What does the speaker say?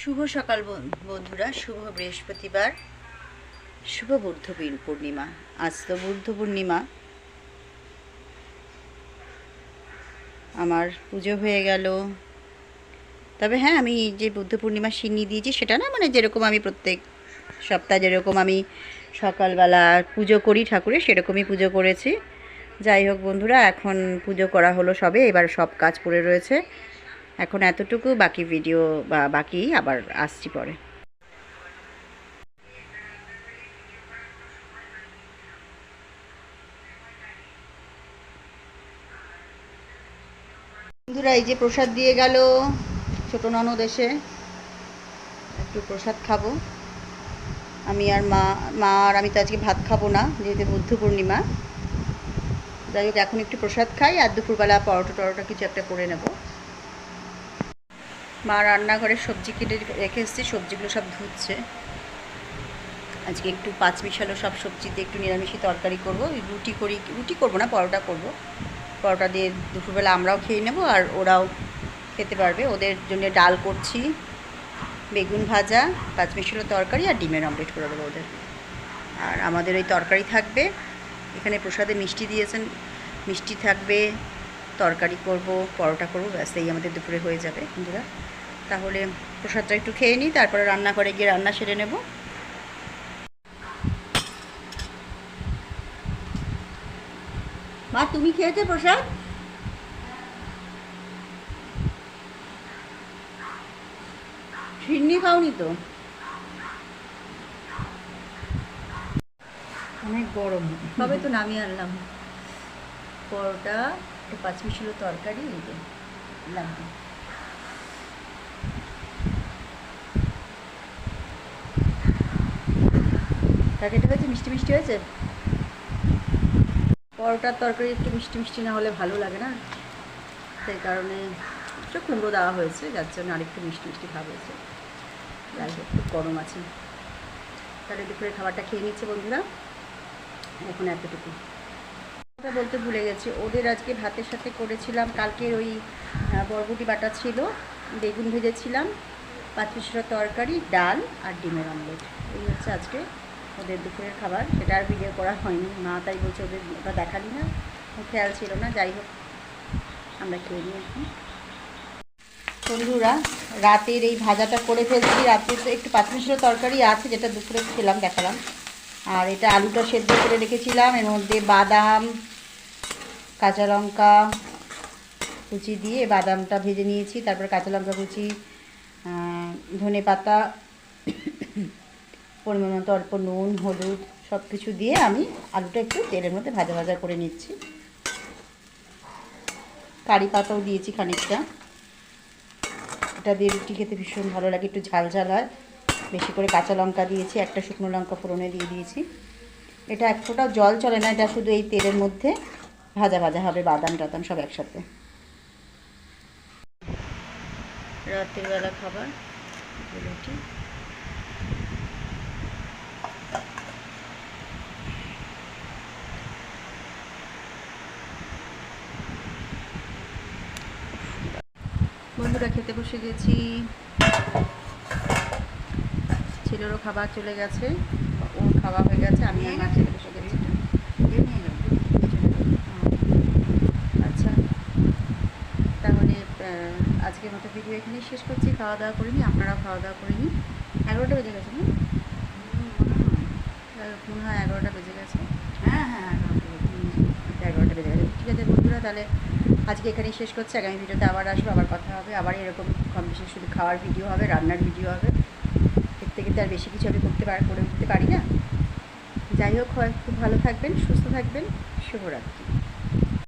শুভ সকাল বন্ধুরা, শুভ বৃহস্পতিবার, শুভ বুদ্ধ পূর্ণিমা। আজ তো বুদ্ধ পূর্ণিমা। আমার পুজো হয়ে গেল। তবে হ্যাঁ, আমি যে বুদ্ধ পূর্ণিমা সিন্নি দিয়েছি সেটা না, মানে যেরকম আমি প্রত্যেক সপ্তাহে যেরকম আমি সকালবেলা পুজো করি ঠাকুরের, সেরকমই পুজো করেছি। যাই হোক বন্ধুরা, এখন পুজো করা হলো সবে, এবার সব কাজ পড়ে রয়েছে। এখন এতটুকু, বাকি ভিডিও বা বাকি আবার আসছি পরে। বন্ধুরা, এই যে প্রসাদ দিয়ে গেল ছোটো ননদ এসে, একটু প্রসাদ খাবো। আমি আর মা আর আমি তো আজকে ভাত খাবো না, যেহেতু বুদ্ধ পূর্ণিমা। যাই হোক, এখন একটু প্রসাদ খাই, আর দুপুরবেলা পরোটা কিছু একটা করে নেব। মা রান্নাঘরে সবজি কেটে রেখে এসেছি, সবজিগুলো সব ধুচ্ছে। আজকে একটু পাঁচ মিশালো সব সবজিতে একটু নিরামিষি তরকারি করব। রুটি করবো না, পরোটা করব। পরোটা দিয়ে দুপুরবেলা আমরাও খেয়ে নেব, আর ওরাও খেতে পারবে। ওদের জন্য ডাল করছি, বেগুন ভাজা, পাঁচ মিশালো তরকারি আর ডিমের অমলেট করে দেবো ওদের। আর আমাদের ওই তরকারি থাকবে। এখানে প্রসাদে মিষ্টি দিয়েছেন, মিষ্টি থাকবে, তরকারি করব, পরোটা করবো, ব্যাস এই আমাদের দুপুরে হয়ে যাবে বন্ধুরা। তাহলে প্রসাদটা একটু খেয়ে নিই, তারপরে রান্নাঘরে গিয়ে রান্না সেরে নেব। মা, তুমি খেয়েছো প্রসাদ? সিন্নি খাওনি তো? অনেক গরম, তবে তো নামিয়ে আনলাম। পরোটা, একটু পাঁচ মিশালো তরকারি, এই যে লাগবে। তরকারিটা হয়েছে মিষ্টি মিষ্টি হয়েছে। পরোটার তরকারি একটু মিষ্টি মিষ্টি না হলে ভালো লাগে না, সেই কারণে একটু কুমড়ো দেওয়া হয়েছে, যার জন্য আরেকটু মিষ্টি মিষ্টি ভাব হয়েছে। যাই হোক, খুব গরম আছে। তাহলে দুপুরে খাবারটা খেয়ে নিচ্ছে বন্ধুরা। এখন এতটুকু বলতে ভুলে গেছি, ওদের আজকে ভাতের সাথে করেছিলাম কালকের ওই বরবটি বাটা ছিল, বেগুন ভেজেছিলাম, পাঁচ মিশালো তরকারি, ডাল আর ডিমের অমলেট। এই হচ্ছে আজকে ওদের দুপুরের খাবার। সেটা আর ভিডিও করা হয়নি, মা তাই বলছে ওদের ওটা দেখালি না, খেয়াল ছিল না। যাই হোক, আমরা খেয়ে নিই এখন। বন্ধুরা, রাতের এই ভাজাটা করে ফেলছি। রাতে তো একটু পাঁচ মিশালো তরকারি আছে, যেটা দুপুরে খেলাম, দেখালাম। আর এটা আলুটা সেদ্ধ করে রেখেছিলাম, এর মধ্যে বাদাম, কাঁচা লঙ্কা কুচি দিয়ে বাদামটা ভেজে নিয়েছি, তারপর কাঁচা লঙ্কা কুচি, ধনে পাতা, পরিমাণ মতো অল্প নুন, হলুদ সব কিছু দিয়ে আমি আলুটা একটু তেলের মধ্যে ভাজা ভাজা করে নিচ্ছি। কারি পাতাও দিয়েছি খানিকটা। এটা দিয়ে রুটি খেতে ভীষণ ভালো লাগে, একটু ঝাল ঝাল হয়। বেশি করে কাঁচা লঙ্কা দিয়েছি, একটা শুকনো লঙ্কা ফোড়নে দিয়ে দিয়েছি। এটা এক ফোঁটাও জল চলে না, এটা শুধু এই তেলের মধ্যে ভাজা ভাজা হবে, বাদাম টাদাম সব একসাথে। রাতের বেলা খাবার রুটি। বন্ধুরা, খেতে বসে গেছি। ছেলেরও খাবার চলে গেছে, ওর খাওয়া হয়ে গেছে, আমি আর মা খেতে বসে গেছি। আচ্ছা, তাহলে আজকের মতো ভিডিও এখানেই শেষ করছি। খাওয়া দাওয়া করে নিই, আপনারাও খাওয়া দাওয়া করে নিন। 11টা বেজে গেছে না? মনে হয় 11টা বেজে গেছে। হ্যাঁ হ্যাঁ, 11টা বেজে গেছে। ঠিক আছে বন্ধুরা, তাহলে আজকে এখানেই শেষ করছি। আগামী ভিডিওতে আবার আসবো, আবার কথা হবে, আবার এরকম কম বেশি শুধু খাওয়ার ভিডিও হবে, রান্নার ভিডিও হবে। এর থেকে তো আর বেশি কিছু আমি করে উঠতে পারি না। যাই হোক, খুব ভালো থাকবেন, সুস্থ থাকবেন। শুভরাত্রি।